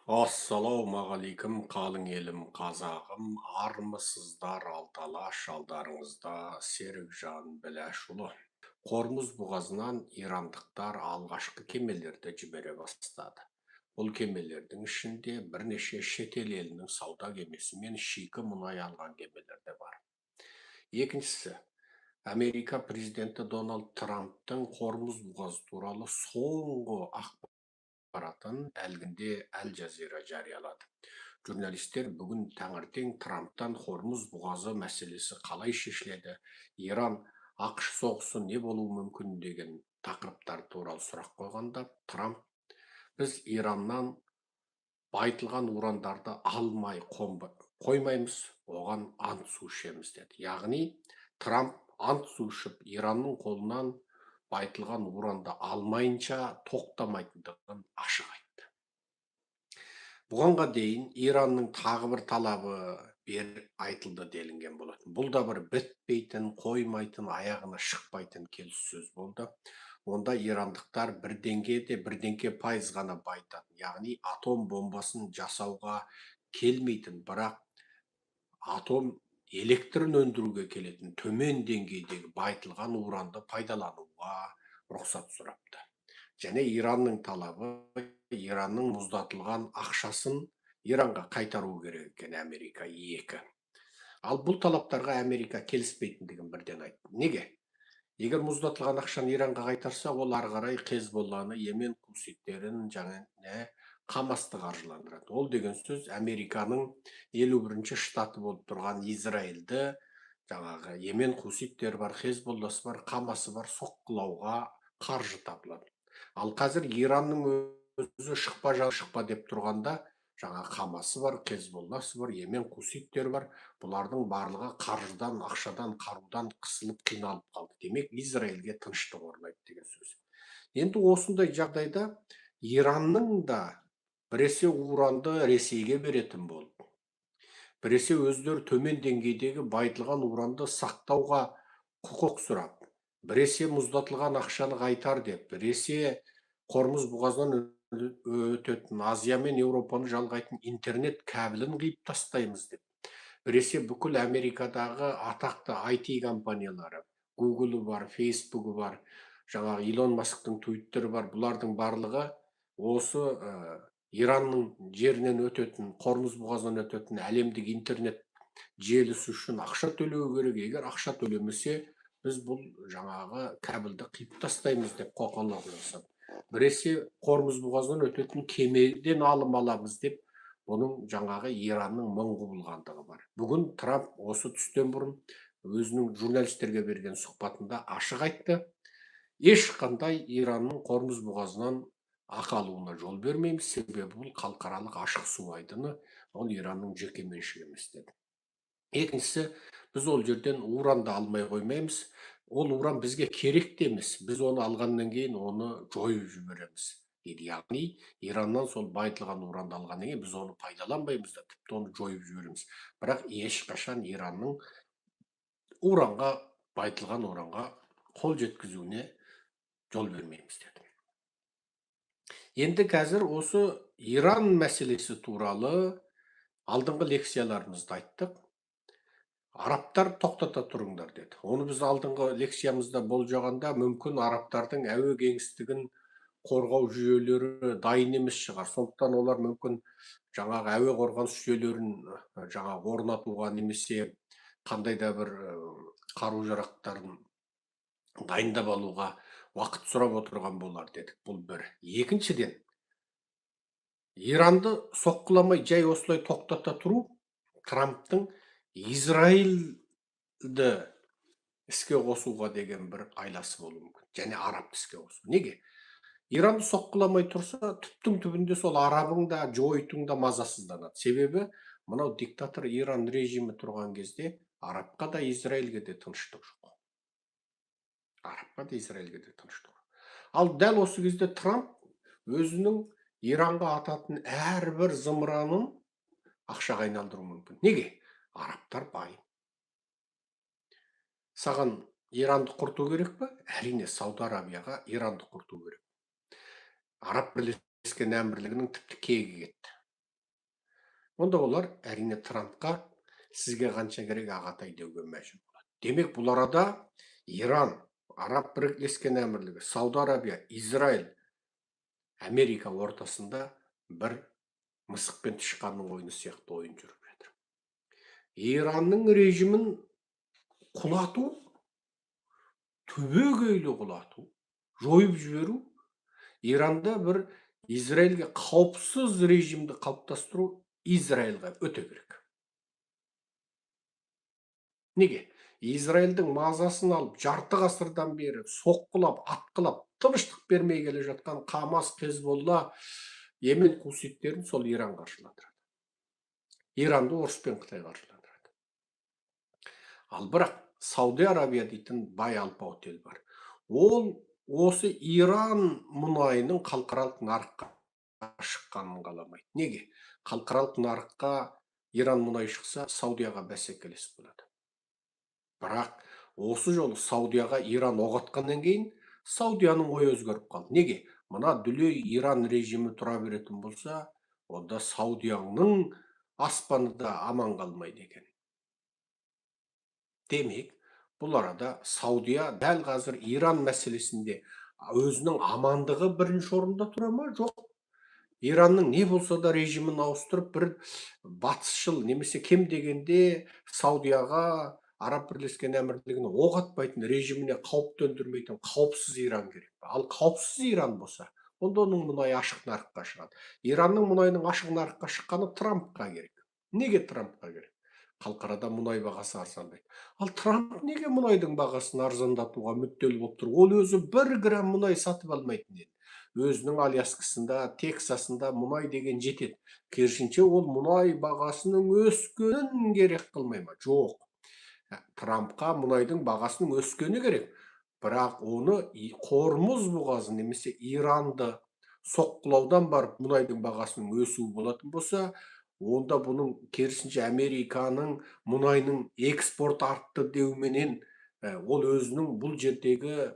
Ассалаумағалейкум, қалың елім, қазағым, армысыздар, алталаш алдарыңызда Серікжан Біләшұлы. Қормұз бұғазынан ирандықтар алғашқы кемелерді жібере бастады. Бұл кемелердің ішінде бірнеше шетел елінің сауда кемесі мен шикі мұнай алған кемелер де бар. Екіншісі, Америка президенті Дональд Трамптың Қормұз бұғазы туралы соңғы ақпаратын әлгінде Әл-Жазира жариялады. Журналистер бүгін таңертең Трамптан Хормуз бұғазы мәселесі қалай шешіледі, Иран ақш соғысы не болуы мүмкін деген тақырыптар туралы сұрақ қойғанда, Трамп біз Ираннан байытылған урандарды алмай қоймаймыз, оған ант су ішеміз деді. Яғни Трамп ант су ішіп Иранның қолынан байытылған уранды алмайынша тоқтамайтындығын ашық айтты. Бұғанға дейін Иранның тағы бір талабы айтылды делінген болатын. Бұл да бір бітпейтін, қоймайтын, аяғына шықпайтын келіссөз болды. Онда ирандықтар бірдеңке пайыз ғана байтатын, яғни атом бомбасын жасауға келмейтін, бірақ атом электрін өндіруге келетін төмен деңгейдегі байытылған уранды пайдалануға рұқсат сұрапты. Және Иранның талабы, Иранның мұздатылған ақшасын Иранға қайтару керек екен Америка 2. Ал бұл талаптарға Америка келіспейтіндігін бірден айтты. Неге? Егер мұздатылған ақшаны Иранға қайтарса, ол ары қарай Хезболланы, Йемен хуситтерін және Хамасты қаржыландырады. Ол деген сөз Американың 51-ші штаты болып тұрған Израильді, жаңағы Йемен хуситтері бар, Хезболласы бар, Хамасы бар соққылауға қаржы табылады. Ал қазір Иранның өзі шықпа деп тұрғанда, жаңа Хамасы бар, Хезболласы бар, Йемен хуситтері бар, бұлардың барлығы қаржыдан, ақшадан, қарудан қысылып, қиналып қалды. Демек, Израильге тыныштық орнайды деген сөз. Енді осындай жағдайда Иранның да біресе уранды Ресейге беретін болды. Біресе өздері төмен деңгейдегі байытылған уранды сақтауға құқық сұрап, біресе мұздатылған ақшаны қайтар деп, біресе Хормуз бұғазынан өтетін Азия мен Еуропаны жалғайтын интернет кабелін қиып тастаймыз деп. Біресе бүкіл Америкадағы атақты IT компаниялары, Google бар, Facebook бар, жаңағы Илон Масктың Twitter бар, бұлардың барлығы осы Иранның жерінен өтетін, Хормуз бұғазынан өтетін әлемдік интернет желісі үшін ақша төлеу керек. Егер ақша төлемесе, біз бұл жаңағы кабельді қиып тастаймыз деп қоқалақ жасап. Біресе Хормуз бұғазынан өтетін кемеден алым аламыз деп, бұның жаңағы Иранның мың құбылғандығы бар. Бүгін Трамп осы түстен бұрын өзінің журналистерге берген сұхбатында ашық айтты. Ешқандай Иранның Хормуз бұғазынан ақы алуына жол бермейміз, себебі бұл халықаралық ашық су айдыны, ол Иранның жеке меншігі емес деді. Екіншісі, біз ол жерден уранды алмай қоймаймыз. Ол уран бізге керек те емес. Біз оны алғаннан кейін оны жойып жібереміз дейді. Яғни Ираннан сол байытылған уранды алғаннан кейін біз оны пайдаланбаймыз да, тіпті оны жойып жібереміз. Бірақ ешқашан Иранның байытылған уранға қол жеткізуіне жол бермейміз деді. Енді қазір осы Иран мәселесі туралы алдыңғы лекцияларымызда айттық. Арабтар тоқтата тұрыңдар деді. Оны біз алдыңғы лекциямызда болжағанда, мүмкін арабтардың әуе кеңістігін қорғау жүйелері дайын емес шығар. Сондықтан олар мүмкін жаңағы әуе қорғаныс жүйелерін жаңағы орнатуға немесе қандай да бір қару-жарақтарын дайындап алуға уақыт сұрап отырған болар дедік. Бұл бір. Екіншіден, Иранды соққыламай жай осылай тоқтата тұру Трамптың Израильді іске қосуға деген бір айласы болуы мүмкін. Және арабты іске қосу. Неге? Иранды соққыламай тұрса, түптің түбінде сол арабың да, жойытың да мазасызданады. Себебі, мынау диктатор Иран режимі тұрған кезде, арабқа да Израильге де тыныштық жоқ. Арабқа да Израильге де тыныштық жоқ. Ал дәл осы кезде Трамп өзінің Иранға ататын әрбір зымыранын ақшаға айналдыруы мүмкін. Неге? Арабтар бай. Саған Иранды құрту керек пе? Әрине, Сауд Арабияға Иранды құрту керек. Араб Бірлескен Әмірлігінің тіпті кегі кетті. Онда олар әрине Трампқа сізге қанша керек ағатай деуге мәжбүр болады. Демек бұл арада Иран, Араб бірлескен әмірлігі, Сауд Арабия, Израиль, Америка ортасында бір мысық пен тышқанның ойыны сияқты ойын жүріп жатыр. Иранның режимін құлату, түбегейлі құлату, жойып жіберу, Иранда бір Израильге қауіпсіз режимді қалыптастыру Израильға өте керек. Неге? Израильдің мазасын алып, жарты ғасырдан бері соққылап, атқылап, тыныштық бермей келе жатқан Хамас, Хезболла, Йемен хуситтерін сол Иран қаржыландырады. Иранды орыс пен Қытай қаржыландырады. Ал бірақ Сауди Арабия дейтін бай алпауыт ел бар. Ол осы Иран мұнайының халықаралық нарыққа шыққанын қаламайды. Неге? Халықаралық нарыққа Иран мұнай шықса, Саудияға бәсекелес болады. Бірақ осы жолы Саудияға Иран оқ атқаннан кейін Саудияның ойы өзгеріп қалды. Неге? Мына дүлей Иран режимі тұра беретін болса, онда Саудияның аспаны да аман қалмайды екен. Демек, бұл арада Саудия дәл қазір Иран мәселесінде өзінің амандығы бірінші орында тұра ма? Жоқ. Иранның не болса да режимін ауыстырып, бір батысшыл немесе кем дегенде Саудияға, Араб бірлескен әмірлігіне оқ атпайтын, режиміне қауіп төндірмейтін қауіпсіз Иран керек. Ал қауіпсіз Иран болса, онда оның мұнайы ашық нарыққа шығады. Иранның мұнайының ашық нарыққа шыққаны Трампқа керек. Неге Трампқа керек? Халықарада мұнай бағасы арзандайды. Ал Трамп неге мұнайдың бағасын арзандатуға мүдделі болып тұр? Ол өзі 1 грамм мұнай сатып алмайтын еді. Өзінің Аляскасында, Тексасында мұнай деген жетеді. Керісінше ол мұнай бағасының өскенін керек қылмай ма? Жоқ. Трампқа мұнайдың бағасының өскені керек. Бірақ оны Қормұз бұғазы немесе Иранды соққылаудан барып мұнайдың бағасының өсуі болатын болса, онда бұның керісінше Американың мұнайының экспорт артты деуменен ол өзінің бұл жердегі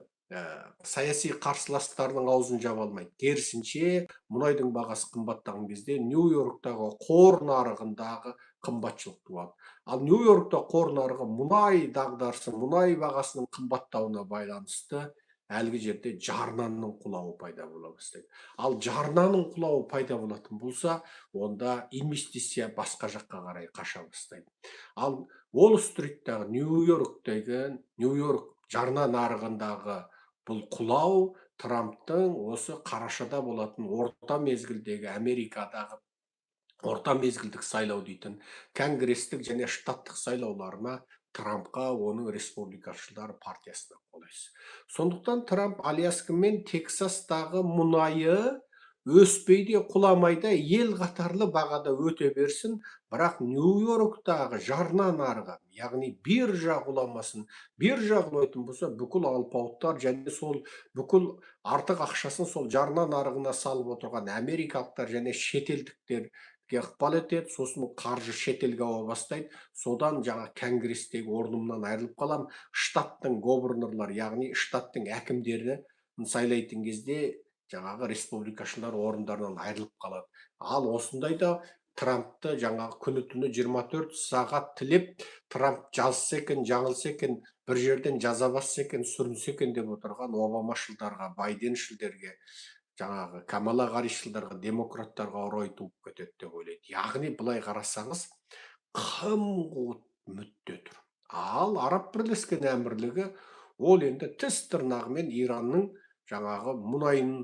саяси қарсыластарының аузын жаба алмайды. Керісінше мұнайдың бағасы қымбаттаған кезде Нью-Йорктағы қор нарығындағы қымбатшылық туады. Ал Нью-Йоркта қор нарығы мұнай дағдарысы, мұнай бағасының қымбаттауына байланысты әлгі жерде жарнаның құлауы пайда бола бастайды. Ал жарнаның құлауы пайда болатын болса, онда инвестиция басқа жаққа қарай қаша бастайды. Ал Уолл-стриттегі, Нью-Йорк жарна нарығындағы бұл құлау Трамптың осы қарашада болатын орта мезгілдегі Америкадағы орта мезгілдік сайлау дейтін конгресстік және штаттық сайлауларына Трампқа оның республикашылдар партиясына қолайсыз. Сондықтан Трамп Аляска мен Тексастағы мұнайы өспейде құламайда ел қатарлы бағада өте берсін, бірақ Нью-Йорктағы жарна нарығы, яғни биржа құламасын. Биржа құлайтын болса, бүкіл алпауыттар және сол бүкіл артық ақшасын сол жарна нарығына салып отырған америкалықтар және шетелдіктер ықпал етеді, сосын қаржы шетелге ауа бастайды. Содан жаңа конгресстегі орнымнан айырылып қалам. Штаттың губернаторлар, яғни штаттың әкімдері сайлайтын кезде жаңағы республикашылар орындарынан айырылып қалады. Ал осындайда Трампты жаңағы күні түні 24 сағат тілеп, Трамп жазса екен, жаңылса екен, бір жерден жаза басса екен, сүрінсе екен деп отырған Обамашылдарға, Байденшілдерге, жаңағы Камала Гаррисшылдарға, демократтарға орай туып кетеді деп ойлайды. Яғни былай қарасаңыз, қым қуыт мүдде тұр. Ал Араб бірлескен әмірлігі ол енді тіс тырнағымен Иранның жаңағы мұнайын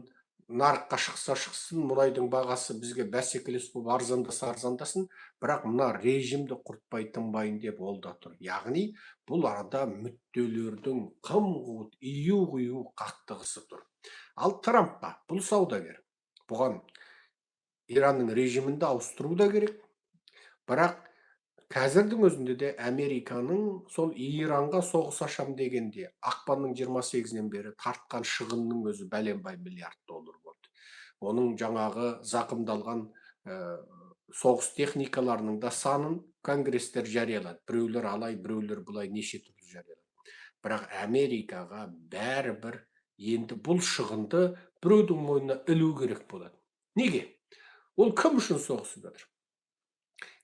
нарыққа шықса шықсын, мұнайдың бағасы бізге бәсекелес болып арзандасын, бірақ мына режимді құртпай тынбайын деп ол да тұр. Яғни бұл арада мүдделердің қым қуыт, ию қақтығысы тұр. Ал Трампқа бұл саудагер. Бұған Иранның режимінде ауыстыру да керек. Бірақ қазірдің өзінде де Американың сол Иранға соғыс ашам дегенде ақпанның 28-нен бері тартқан шығынның өзі бәленбай миллиард доллар болды. Оның жаңағы зақымдалған соғыс техникаларының да санын конгресстер жариялады. Біреулер алай, біреулер бұлай неше түрлі жариялады. Бірақ Америкаға бәрібір енді бұл шығынды біреудің мойнына ілу керек болады. Неге? Ол кім үшін соғысып жатыр?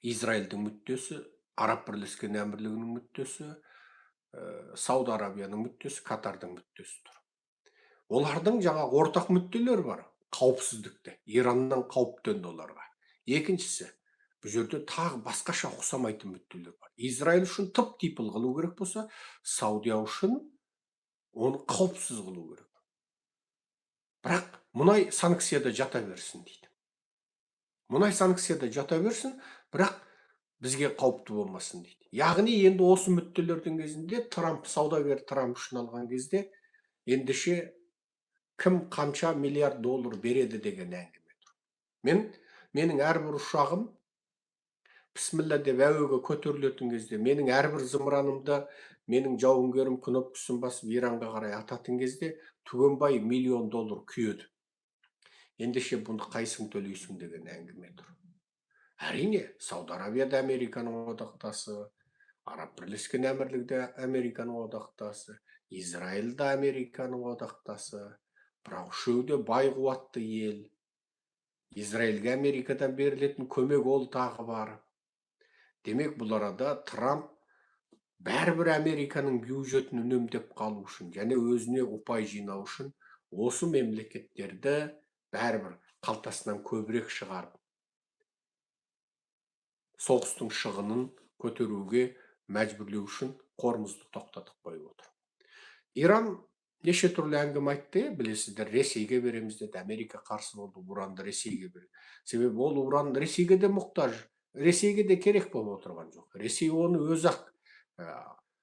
Израильдің мүддесі, Араб Бірлескен Әмірлігінің мүддесі, Сауд Арабияның мүддесі, Катардың мүддесі тұр. Олардың жаңағы ортақ мүдделері бар. Қауіпсіздікте. Ираннан қауіптенді оларға. Екіншісі, бұл жерде тағы басқаша ұқсамайтын мүдделер бар. Израиль үшін тып-типыл қылу керек болса, Саудия үшін оны қауіпсіз қылу керек. Бірақ мұнай санкцияда жата берсін дейді. Мұнай санкцияда жата берсін, бірақ бізге қауіпті болмасын дейді. Яғни енді осы мүдделердің кезінде саудагер Трамп үшін алған кезде ендеше кім қанша миллиард доллар береді деген әңгіме тұр. Менің әрбір ұшағым бісміллә деп әуеге көтерілетін кезде, менің әрбір зымыранымда менің жауынгерім кнопкасын басып Иранға қарай ататын кезде түгенбай $1 миллион күйеді. Ендеше бұны қайсың төлейсің деген әңгіме тұр. Әрине, Сауд Арабияда Американың одақтасы, Араб Бірлескен Әмірлігінде Американың одақтасы, Израильда Американың одақтасы, бірақ үшеуі де бай қуатты ел. Израильге Америкадан берілетін көмек ол тағы бар. Демек, бұл арада Трамп бәрібір Американың бюджетін үнемдеп қалу үшін және өзіне ұпай жинау үшін осы мемлекеттерді бәрібір қалтасынан көбірек шығарып, соғыстың шығынын көтеруге мәжбүрлеу үшін қорымызды тоқтатып қойып отыр. Иран неше түрлі әңгіме айтты, білесіздер, Ресейге береміз деді, Америка қарсы болды, уранды Ресейге береді. Себебі ол уран Ресейге де мұқтаж, Ресейге де керек болып отырған жоқ. Ресей оны өзі-ақ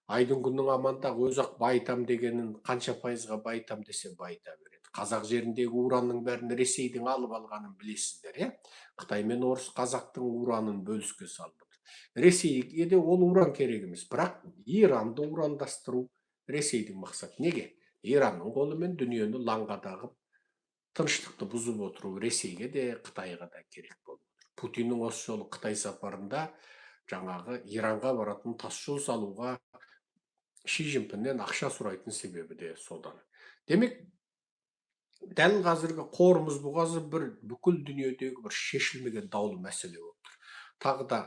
айдың күннің аманда өзі-ақ байытам дегенін қанша пайызға байытам десе байыта береді. Қазақ жеріндегі уранның бәрін Ресейдің алып алғанын білесіздер, Қытай мен орыс қазақтың уранын бөліске салып отыр. Ресейге де ол уран керек емес, бірақ Иранды урандастыру Ресейдің мақсаты. Неге? Иранның қолымен дүниені лаңға тағып, тыныштықты бұзып отыру Ресейге де, Қытайға да керек болып отыр. Путиннің осы жолы Қытай сапарында жаңағы Иранға баратын тас жол салуға Ши Цзиньпиннен ақша сұрайтын себебі де содан. Демек, дәл қазіргі қорымыз бұғазы бір бүкіл дүниедегі бір шешілмеген даулы мәселе болып тұр. Тағы да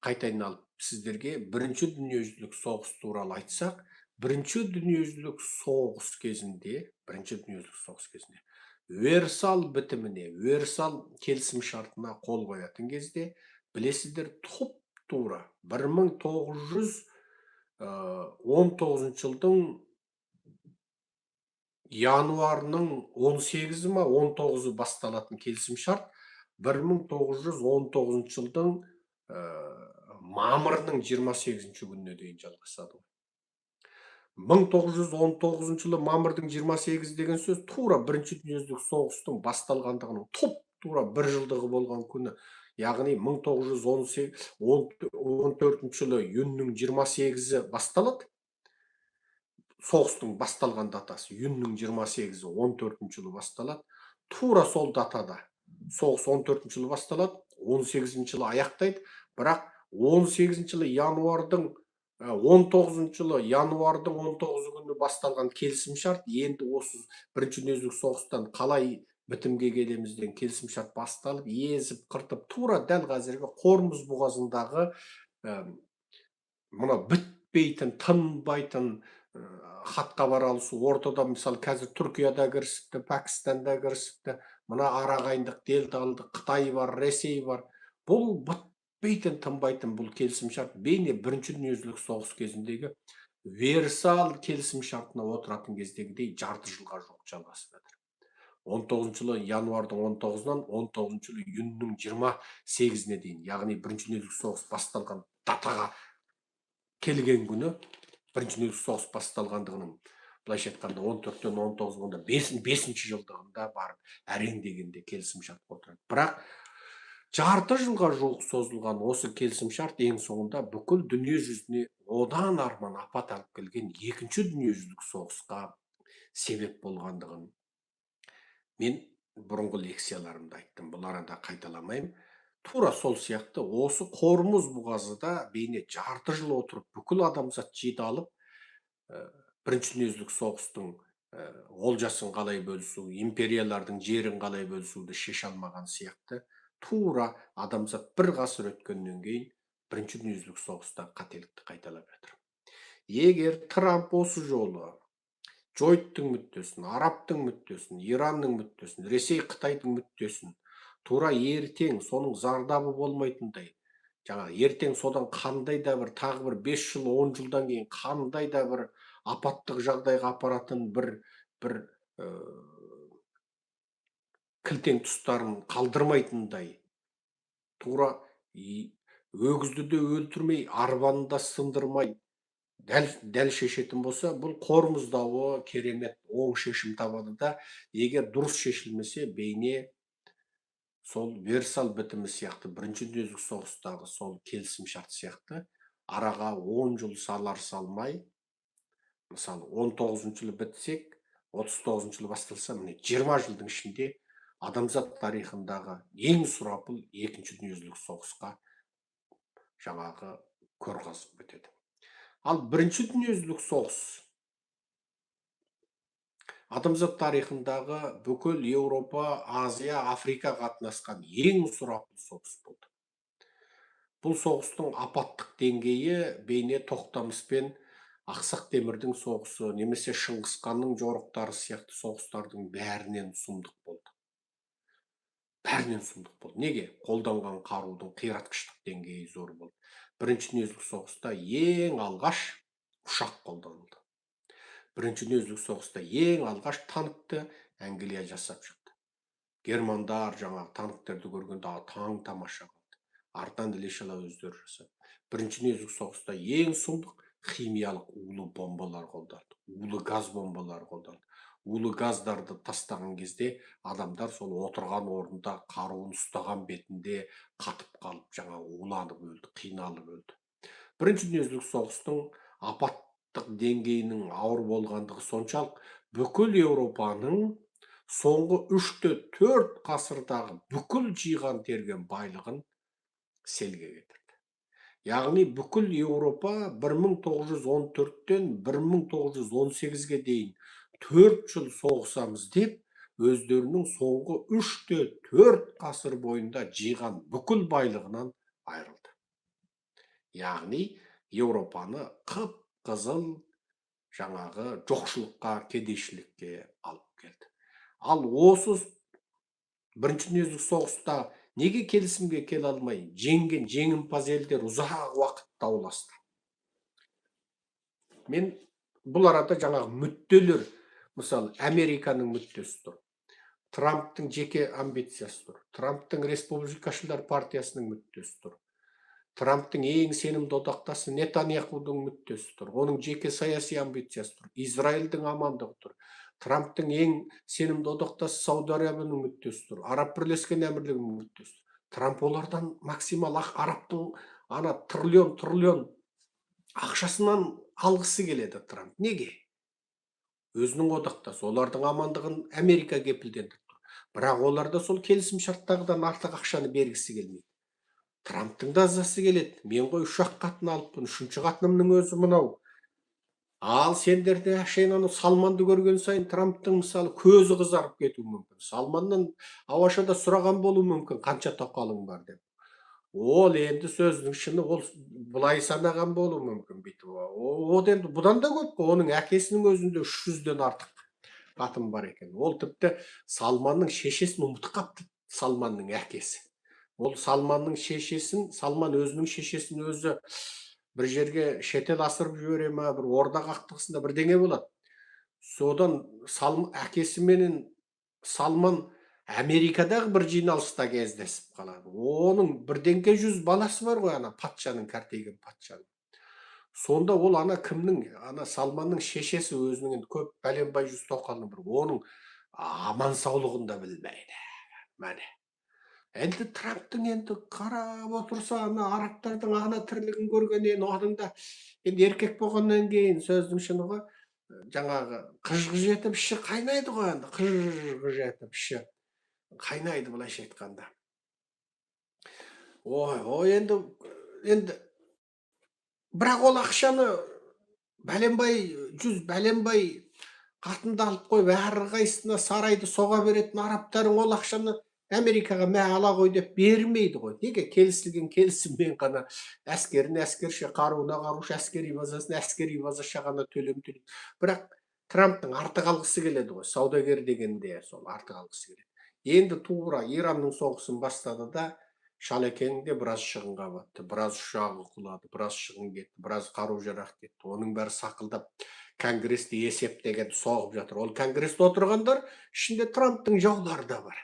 қайтайын алып сіздерге бірінші дүниежүзілік соғыс туралы айтсақ, бірінші дүниежүзілік соғыс кезінде Версаль бітіміне, Версаль келісім шартына қол қоятын кезде, білесіздер, тура 1919 жылдың януарының 18-і ма 19-і басталатын келісім шарт 1919 жылдың мамырының 28-ші күніне дейін жалғасады. 1919 жылы мамырдың 28 деген сөз тура бірінші дүниежүзілік соғыстың басталғандығының тура бір жылдығы болған күні. Яғни 1914 жылы июньнің 28-і басталады. Соғыстың басталған датасы июньнің 28-і 14 жылы басталады. Тура сол датада соғыс 14 жылы басталады, 18 жылы аяқтайды, бірақ 18 жылы януардың 19 күні басталған келісім шарт енді осы бірінші дүниежүзілік соғыстан қалай бітімге келемізден келісім шарт басталып, езіп, қыртып, тура дәл қазіргі Қормұз бұғазындағы мына бітпейтін, тынбайтын хат-хабар алысу, ортада мысалы қазір Түркияда кірісіпті, Пәкістанда кірісіпті, мына арағайындық, делдалдық, Қытай бар, Ресей бар. Бұл бітпейтін, тынбайтын бұл келісім шарт бейне бірінші дүниежүзілік соғыс кезіндегі Версаль келісім шартына отыратын кездегідей жарты жылға жоқ жалғасып жатыр. 19 жылы януардың 19-нан 19 жылы июньнің 28-іне дейін, яғни бірінші дүниежүзілік соғыс басталған датаға келген күні, бірінші дүниежүзілік соғыс басталғандығының былайша айтқанда 14-тен 19-ға 5-ші жылдығында барып әрең дегенде келісім шартқа отырады. Бірақ жарты жылға жуық созылған осы келісім шарт ең соңында бүкіл дүние жүзіне одан арман апат алып келген екінші дүниежүзілік соғысқа себеп болғандығын мен бұрынғы лекцияларымда айттым, бұл арада қайталамаймын. Тура сол сияқты осы Қормұз бұғазыда бейне жарты жыл отырып бүкіл адамзат жиналып бірінші дүниежүзілік соғыстың олжасын қалай бөлісу, империялардың жерін қалай бөлісуді шеше алмаған сияқты тура адамзат бір ғасыр өткеннен кейін Бірінші дүниежүзілік соғыстағы қателікті қайталап жатыр. Егер Трамп осы жолы Жойттың мүддесін, Арабтың мүддесін, Иранның мүддесін, Ресей, Қытайдың мүддесін тура ертең соның зардабы болмайтындай, ертең содан қандай да бір тағы бір 5 жыл, 10 жылдан кейін қандай да бір апаттық жағдайға апаратын бір кілтең тұстарын қалдырмайтындай, тура өгізді де өлтірмей, арбаны да сындырмай, дәл шешетін болса, бұл қорымыздауы керемет оң шешім табады да, егер дұрыс шешілмесе, бейне сол Версаль бітімі сияқты, бірінші дүниежүзілік соғыстағы сол келісім шарт сияқты, араға 10 жыл салар салмай, мысалы 19 жылы бітсек, 39 жылы басталса, міне 20 жылдың ішінде адамзат тарихындағы ең сұрапыл екінші дүниежүзілік соғысқа көр қазып бітеді. Ал бірінші дүниежүзілік соғыс адамзат тарихындағы бүкіл Еуропа, Азия, Африка қатынасқан ең сұрапыл соғыс болды. Бұл соғыстың апаттық деңгейі бейне Тоқтамыспен Ақсақ Темірдің соғысы, немесе Шыңғысханның жорықтары сияқты соғыстардың бәрінен сұмдық болды. Неге? Қолданған қарудың қиратқыштық деңгейі зор болды. Бірінші дүниежүзілік соғыста ең алғаш ұшақ қолданылды. Бірінші дүниежүзілік соғыста ең алғаш танкті Англия жасап шықты. Германдар танктерді көргенде таң тамаша қалды. Артынан іле-шала өздері жасады. Бірінші дүниежүзілік соғыста ең сұмдық химиялық улы бомбалар қолданды. Улы газ бомбалары қолданды. Улы газдарды тастаған кезде адамдар сол отырған орнында қаруын ұстаған бетінде қатып қалып, уланып өлді, қиналып өлді. Бірінші дүниежүзілік соғыстың апаттық деңгейінің ауыр болғандығы соншалық, бүкіл Еуропаның соңғы 3-4 ғасырдағы бүкіл жиған терген байлығын селге кетірді. Яғни бүкіл Еуропа 1914-тен 1918-ге дейін 4 жыл соғысамыз деп, өздерінің соңғы 3-4 ғасыр бойында жиған бүкіл байлығынан айырылды. Яғни Еуропаны қып-қызыл жоқшылыққа, кедейшілікке алып келді. Ал осы бірінші дүниежүзілік соғыста неге келісімге келе алмай, жеңген жеңімпаз елдер ұзақ уақыт дауласты? Мен бұл арада мүдделер, мысалы, Американың мүддесі тұр, Трамптың жеке амбициясы тұр, Трамптың республикашылдар партиясының мүддесі тұр, Трамптың ең сенімді одақтасы Нетаньяхудың мүддесі тұр, оның жеке саяси амбициясы тұр, Израильдің амандығы тұр, Трамптың ең сенімді одақтасы Сауд Арабияның мүддесі тұр, Араб Бірлескен Әмірлігінің мүддесі тұр. Трамп олардан максимал Арабтың триллион ақшасынан алғысы келеді. Трамп неге? Өзінің одақтасы, олардың амандығын Америка кепілдендіріп тұр. Бірақ оларда сол келісім шарттағыдан артық ақшаны бергісі келмейді. Трамптың да ызасы келеді. Мен ғой 3 қатын алыппын, 3-ші қатынымның өзі мынау. Ал сендерде әшейін Салманды көрген сайын Трамптың мысалы көзі қызарып кетуі мүмкін. Салманнан ауашада сұраған болуы мүмкін, қанша тоқалың бар деп. Ол енді сөздің шыны, ол бұлай санаған болуы мүмкін бүйтіп. Енді бұдан да көп қой, оның әкесінің өзінде 300-ден артық қатын бар екен. Ол тіпті Салманның шешесін ұмытып қапты, Салманның әкесі. Ол Салманның шешесін, Салман өзінің шешесін өзі бір жерге шетел асырып жібере ма, бір орда қақтығысында бірдеңе болады. Содан әкесі менен Салман Америкадағы бір жиналыста кездесіп қалады. Оның бірдеңке 100 баласы бар ғой, патшаның, кәртейген патшаның. Сонда ол кімнің, Салманның шешесі өзінің көп бәленбай 100 тоқалының бір, оның аман саулығын да білмейді. Мәне. Енді Трамптың енді қарап отырса, арабтардың тірлігін көргеннен, одан да енді еркек болғаннан кейін сөздің шыны ғой, қыж-қыж етіп іші қайнайды ғой, енді қыж-қыж етіп іші қайнайды, былайша айтқанда. Енді бірақ ол ақшаны бәленбай қатынды алып қойып, әрқайсысына сарайды соға беретін арабтардың ол ақшаны Америкаға мә ала қой деп бермейді ғой. Неге? Келісілген келісіммен ғана әскерін әскерше, қаруына қарушы, әскери базасын әскери базаша ғана төлейді. Бірақ Трамптың артық алғысы келеді ғой. Саудагер дегенде сол артық алғысы келеді. Енді тура Иранның соғысын бастады да шалекеңде біраз шығынға батты, біраз ұшағы құлады, біраз шығын кетті, біраз қару жарақ кетті. Оның бәрі сақылдап Конгресте есептеген соғып жатыр. Ол Конгресте отырғандар ішінде Трамптың жаулары да бар.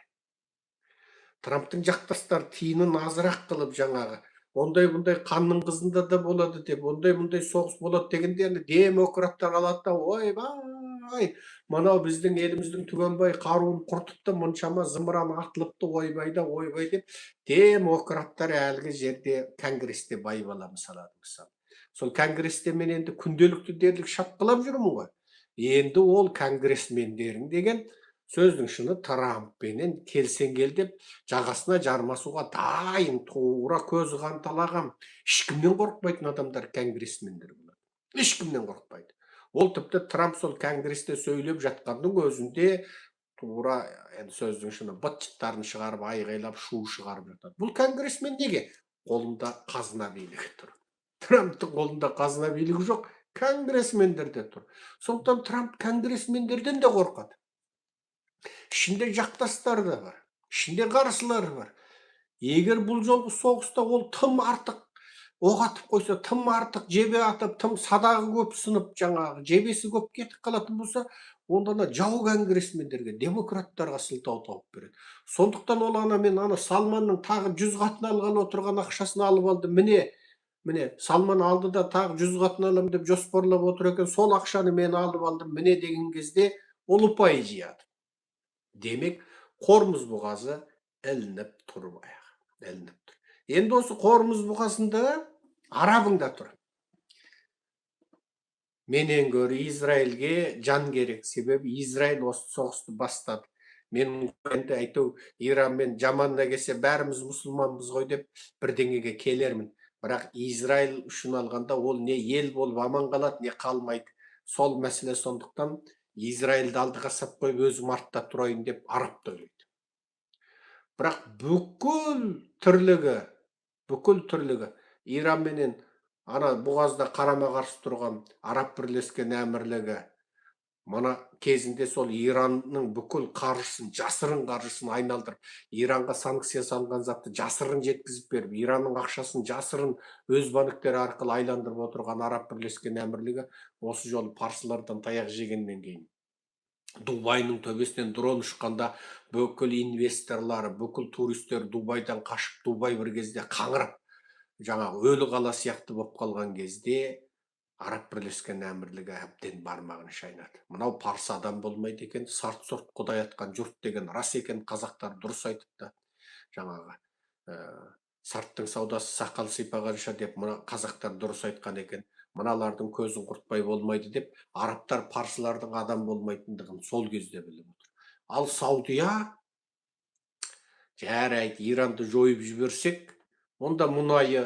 Трамптың жақтастары тиынын азырақ қылып жаңағы ондай қанның қызында да болады деп, ондай соғыс болады дегенде енді демократтар алады да ойбай, мынау біздің еліміздің түгенбай қаруын құртыпты, мұншама зымыран атылыпты, ойбай да ойбай деп демократтар әлгі жерде Конгресте байбалам салады мысалы. Сол конгрессмен енді күнделікті дерлік шапқылап жүрмін ғой. Енді ол конгрессмендерің деген сөздің шыны Трамппенен келсең кел деп жағасына жармасуға дайын, тура көзі қанталаған, ешкімнен қорықпайтын адамдар конгрессмендер болады. Ешкімнен қорықпайды. Ол тіпті Трамп сол конгресте сөйлеп жатқанның өзінде тура сөздің шыны быт-шыттарын шығарып, айғайлап, шу шығарып жатады. Бұл конгрессмен неге? Қолында қазына билігі тұр. Трамптың қолында қазына билігі жоқ, конгрессмендерде тұр. Сондықтан Трамп конгрессмендерден де қорқады. Ішінде жақтастары да бар, ішінде қарсылары бар. Егер бұл жолғы соғыста ол тым артық оқ атып қойса, тым артық жебе атып, тым садағы көп сынып, жаңағы жебесі көп кетіп қалатын болса, онда ана жау конгрессмендерге, демократтарға сылтау тауып береді. Сондықтан ол мен Салманның тағы 100 қатын алған отырған ақшасын алып алды. Міне, Салман алды да тағы 100 қатын алам деп жоспарлап отыр екен. Сол ақшаны мен алып алдым. Міне деген кезде ол ұпай жияды. Демек, Қормұз бұғазы ілініп тұр баяғы. Ілініп тұр. Енді осы Қормұз бұғазында Арабың да тұр. Менен гөрі Израильге жан керек, себебі Израиль осы соғысты бастады. Мен енді айту, Иранмен жаманына келсе бәріміз мұсылманбыз ғой деп бірдеңеге келермін. Бірақ Израиль үшін алғанда ол не ел болып аман қалады, не қалмайды. Сол мәселе сондықтан Израильді алдыға сап қойып өзім артта тұрайын деп араб та ойлайды. Бірақ бүкіл тірлігі Иран менен ана бұғазда қарама қарсы тұрған Араб бірлескен әмірлігі мана кезінде сол Иранның бүкіл қаржысын, жасырын қаржысын айналдырып, Иранға санкция салған затты жасырын жеткізіп беріп, Иранның ақшасын жасырын өз банктері арқылы айландырып отырған Араб бірлескен әмірлігі осы жолы парсылардан таяқ жегеннен кейін Дубайның төбесінен дрон ұшқанда бүкіл инвесторлары, бүкіл туристер Дубайдан қашып, Дубай бір кезде қаңырап, жаңағы өлі қала сияқты болып қалған кезде Араб бірлескен әмірлігі әбден бармағын шайнады. Мынау парсы адам болмайды екен, сарт-сұрт құдай атқан жұрт деген рас екен, қазақтар дұрыс айтыпты. Жаңағы сарттың саудасы сақал сипағанша деп мына қазақтар дұрыс айтқан екен. Мыналардың көзін құртпай болмайды деп, арабтар парсылардың адам болмайтындығын сол кезде біліп отыр. Ал Саудия, жарайды, Иранды жойып жіберсек, онда мұнайы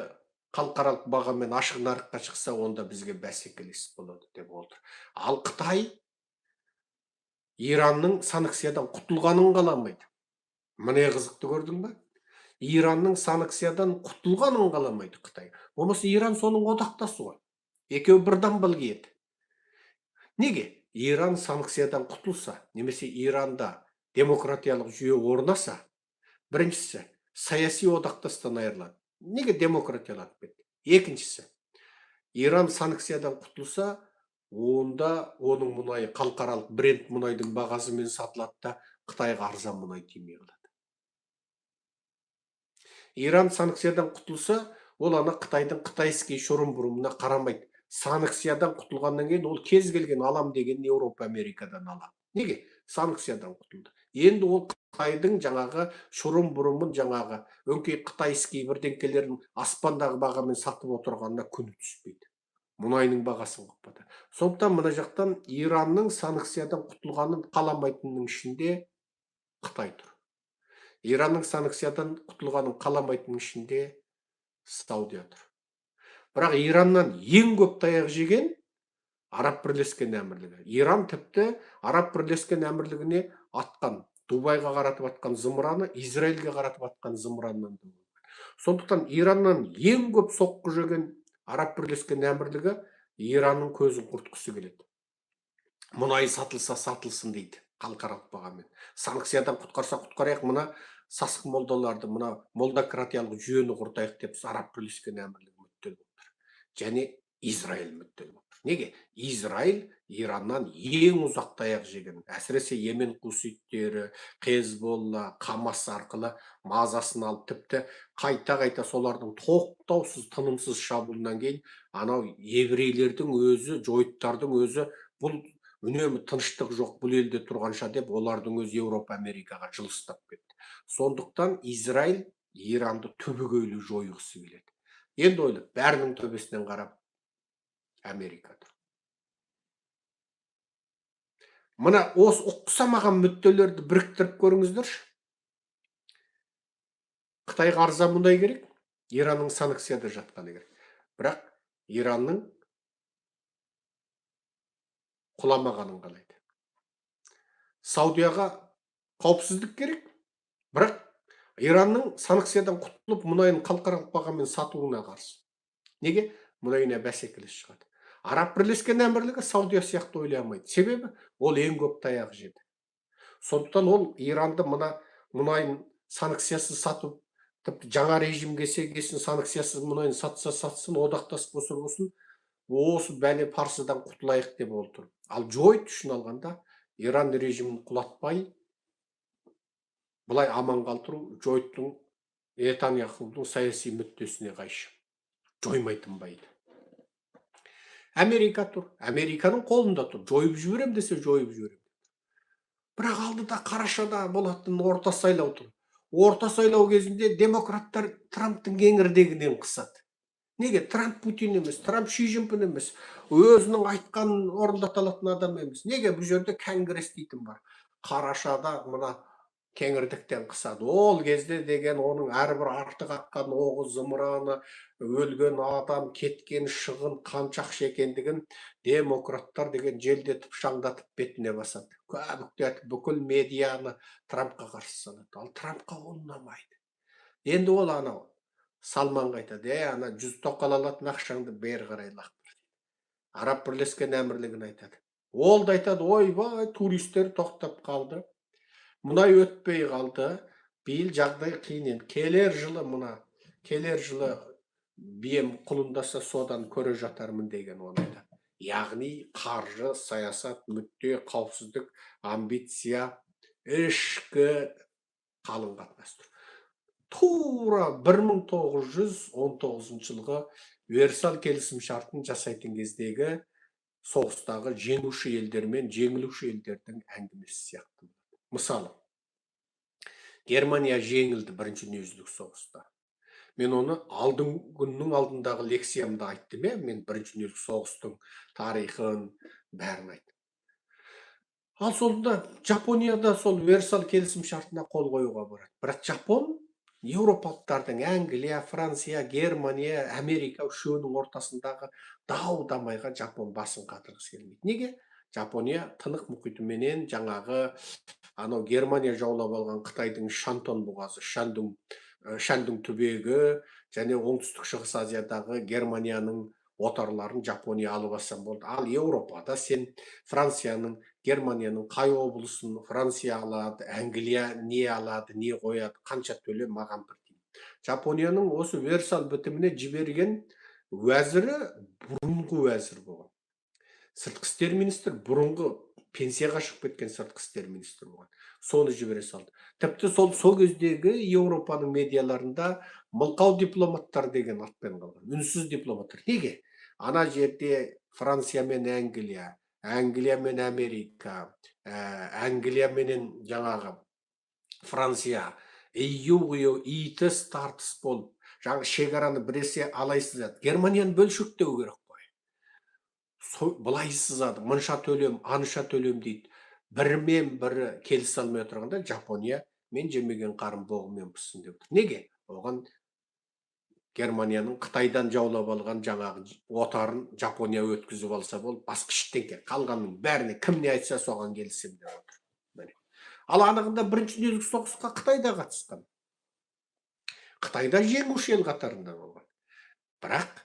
халықаралық бағамен ашық нарыққа шықса, онда бізге бәсекелес болады деп отыр. Ал Қытай Иранның санкциядан құтылғанын қаламайды. Міне қызықты көрдің бе? Иранның санкциядан құтылғанын қаламайды Қытай. Болмаса Иран соның одақтасы ғой. Екеуі бір дамбал киеді. Неге? Иран санкциядан құтылса, немесе Иранда демократиялық жүйе орнаса, біріншісі саяси одақтастан айырылады. Неге демократияланып кетті? Екіншісі, Иран санкциядан құтылса, онда оның мұнайы халықаралық бренд мұнайдың бағасымен сатылады да Қытайға арзан мұнай тимей қалады. Иран санкциядан құтылса, ол ана Қытайдың қытайский шұрым-бұрымына қарамайды. Санкциядан құтылғаннан кейін ол кез келген алам деген Еуропа, Америкадан алады. Неге? Санкциядан құтылды. Енді ол Қытайдың жаңағы шұрым-бұрымын, жаңағы өңкей қытайский бірдеңкелерін аспандағы бағамен сатып отырғанына күні түспейді. Мұнайның бағасын қоппады. Сондықтан мына жақтан Иранның санкциядан құтылғанын қаламайтынның ішінде Қытай тұр. Иранның санкциядан құтылғанын қаламайтынның ішінде Саудия тұр. Бірақ Ираннан ең көп таяқ жеген Араб бірлескен әмірлігі. Иран тіпті Араб бірлескен әмірлігіне атқан Дубайға қаратып атқан зымыраны Израильге қаратып атқан зымыраннан да. Сондықтан Ираннан ең көп соққы жеген Араб Бірлескен Әмірлігі Иранның көзін құртқысы келеді. Мұнай сатылса сатылсын дейді халықаралық бағамен. Санкциядан құтқарса құтқарайық, мына сасық молдаларды, мына молдократиялық жүйені құртайық деп Араб Бірлескен Әмірлігі мүдделі отыр. Және Израиль мүдделі отыр. Неге? Израиль Ираннан ең ұзақ таяқ жеген, әсіресе Йемен хуситтері, Хезболла, Хамас арқылы мазасын алып, тіпті қайта солардың тоқтаусыз, тынымсыз шабуылынан кейін анау еврейлердің өзі, жойыттардың өзі бұл үнемі тыныштық жоқ бұл елде тұрғанша деп олардың өз Еуропа, Америкаға жылыстап кетті. Сондықтан Израиль Иранды түбегейлі жойғысы келеді. Енді ойлап, бәрінің төбесінен қарап Америка тұр. Мына осы ұқсамаған мүдделерді біріктіріп көріңіздерші. Қытайға арзан мұнай керек, Иранның санкцияда жатқаны керек. Бірақ Иранның құламағанын қалайды. Саудияға қауіпсіздік керек, бірақ Иранның санкциядан құтылып мұнайын халықаралық бағамен сатуына қарсы. Неге? Мұнайына бәсекелес шығады. Араб Бірлескен Әмірлігі Саудия сияқты ойлай алмайды. Себебі ол ең көп таяқ жеді. Сондықтан ол Иранды мына мұнайын санкциясыз сатып, тіпті жаңа режим келсе санкциясыз мұнайын сатсын, одақтас болсын, осы бәле парсыдан құтылайық деп отыр. Ал жойыт үшін алғанда Иран режимін құлатпай, бұлай аман қалдыру жойыттың Нетаньяхудың саяси мүддесіне қайшы. Жоймайтын байды. Америка тұр. Американың қолында тұр. Жойып жіберем десе, жойып жіберем. Бірақ алдыда қарашада болатын орта сайлау тұр. Орта сайлау кезінде демократтар Трамптың кеңірдегінен қысады. Неге? Трамп Путин емес, Трамп Ши Цзиньпин емес, өзінің айтқанын орындата алатын адам емес. Неге? Бұл жерде конгресс дейтін бар. Қарашада мына кеңірдіктен қысады. Ол кезде деген оның әрбір артық атқан оғы, зымыраны, өлген адам, кеткен шығын қанша ақша екендігін демократтар деген желдетіп, шаңдатып бетіне басады. Көбіктетіп бүкіл медианы Трампқа қарсы салады. Ал Трампқа ол ұнамайды. Енді ол анау Салманға айтады, ана 100 тоқал алатын ақшаңды бері қарай лақтыр. Араб Бірлескен Әмірлігін айтады. Ол да айтады, ойбай, туристер тоқтап қалды. Мұнай өтпей қалды. Биыл жағдай қиын. Келер жылы бием құлындаса содан көре жатармын деген оны айтады. Яғни қаржы, саясат, мүдде, қауіпсіздік, амбиция, ішкі қалың қатынастыр. Тура 1919 жылғы Версаль келісім шартын жасайтын кездегі соғыстағы жеңуші елдер мен жеңілуші елдердің әңгімесі сияқты. Мысалы, Германия жеңілді бірінші дүниежүзілік соғыста. Мен оны күннің алдындағы лекциямда айттым, мен бірінші дүниежүзілік соғыстың тарихын бәрін айттым. Ал сонда Жапонияда сол Версаль келісім шартына қол қоюға барады. Бірақ Жапон еуропалықтардың Англия, Франция, Германия, Америка үшеуінің ортасындағы дау-дамайға Жапон басын қатырғысы келмейді. Неге? Жапония тынық мұхиты менен жаңағы анау Германия жаулап алған Қытайдың Шантон бұғазы, Шаньдың түбегі және оңтүстік шығыс Азиядағы Германияның отарларын Жапония алып алсам болды. Ал Еуропада сен Францияның, Германияның қай облысын Франция алады, Англия не алады, не қояды, қанша төле маған бір тиын. Жапонияның осы Версаль бітіміне жіберген уәзірі бұрынғы уәзір болған. Сыртқы істер министр бұрынғы пенсияға шығып кеткен сыртқы істер министр болған. Соны жібере салды. Тіпті сол кездегі Еуропаның медиаларында мылқау дипломаттар деген атпен қалған. Үнсіз дипломаттар. Неге? Ана жерде Франция мен Англия, Англия мен Америка, Англия менен жаңағы Франция, иітіс тартыс болып, жаңағы шекараны біресе алайсызады. Германияны бөлшектеу керек қой. Бұлай сызады, мұнша төлем, анша төлем дейді. Бірімен бірі келісе алмай отырғанда Жапония мен жемеген қарын боғымен піссін деп отыр. Неге? Оған Германияның Қытайдан жаулап алған жаңағы отарын Жапония өткізіп алса болды, басқа ештеңке қалғанның бәріне кім не айтса соған келісем деп отыр. Ал анығында Бірінші дүниежүзілік соғысқа Қытай да қатысқан. Қытай да жеңуші ел қатарында болған. Бірақ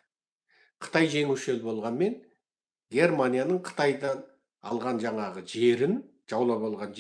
Қытай жеңуші ел болғанмен, Германияның Қытайдан алған жаңағы жерін, жаулап алған